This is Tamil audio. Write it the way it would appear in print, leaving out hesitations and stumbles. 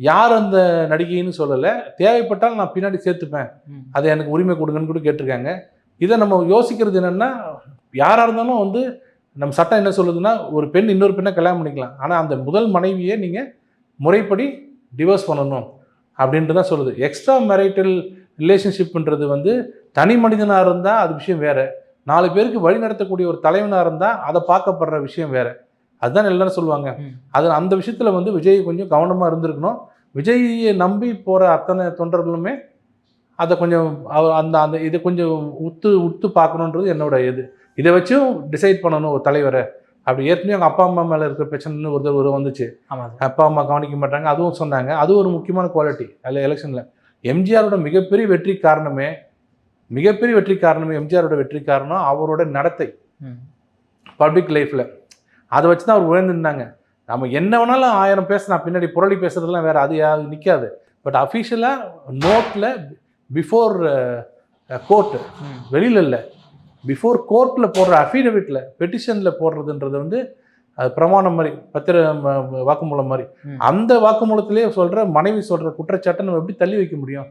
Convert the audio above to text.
யார் அந்த நடிகைன்னு சொல்லலை, தேவைப்பட்டால் நான் பின்னாடி சேர்த்துப்பேன், அதை எனக்கு உரிமை கொடுங்கன்னு கூட கேட்டிருக்காங்க. இதை நம்ம யோசிக்கிறது என்னென்னா, யாராக இருந்தாலும் வந்து நம்ம சட்டம் என்ன சொல்லுதுன்னா, ஒரு பெண் இன்னொரு பெண்ணை கல்யாணம் பண்ணிக்கலாம், ஆனால் அந்த முதல் மனைவியை நீங்கள் முறைப்படி டிவோர்ஸ் பண்ணணும் அப்படின்ட்டு தான் சொல்லுது. எக்ஸ்ட்ரா மேரிட்டல் ரிலேஷன்ஷிப்ன்றது வந்து தனி மனிதனாக இருந்தால் அது விஷயம் வேறு, 4 பேருக்கு வழி நடத்தக்கூடிய ஒரு தலைவனாக இருந்தால் அதை பார்க்கப்படுற விஷயம் வேறு. அதுதான் எல்லாரும் சொல்லுவாங்க. அது அந்த விஷயத்தில் வந்து விஜய் கொஞ்சம் கவனமாக இருந்திருக்கணும். விஜயை நம்பி போகிற அத்தனை தொண்டர்களுமே அதை கொஞ்சம் அந்த அந்த இதை கொஞ்சம் உத்து பார்க்கணுன்றது என்னோட இது. இதை வச்சும் டிசைட் பண்ணணும் ஒரு தலைவரை. அப்படி ஏற்கனவே அவங்க அப்பா அம்மா மேலே இருக்கிற பிரச்சனைன்னு ஒரு வந்துச்சு. அப்பா அம்மா கவனிக்க மாட்டாங்க, அதுவும் சொன்னாங்க. அது ஒரு முக்கியமான குவாலிட்டி அதில் எலெக்ஷனில். எம்ஜிஆரோட மிகப்பெரிய வெற்றி காரணமே எம்ஜிஆரோட வெற்றி காரணம் அவரோட நடத்தை பப்ளிக் லைஃப்பில். அதை வச்சு தான் அவர் உயர்ந்துருந்தாங்க. நம்ம என்ன வேணாலும் 1000 பேசலாம், பின்னாடி புரளி பேசுறதுலாம் வேறு, அது நிற்காது. பட் அஃபிஷியலாக நோட்டில் பிஃபோர் கோர்ட்டு, வெளியில் இல்லை, பிஃபோர் கோர்ட்டில் போடுற அஃபிடவிட்டில் பெட்டிஷனில் போடுறதுன்றது வந்து அது பிரமாணம் மாதிரி, வாக்குமூலம் மாதிரி. அந்த வாக்குமூலத்திலே சொல்கிற மனைவி சொல்கிற குற்றச்சாட்டை நம்ம எப்படி தள்ளி வைக்க முடியும்?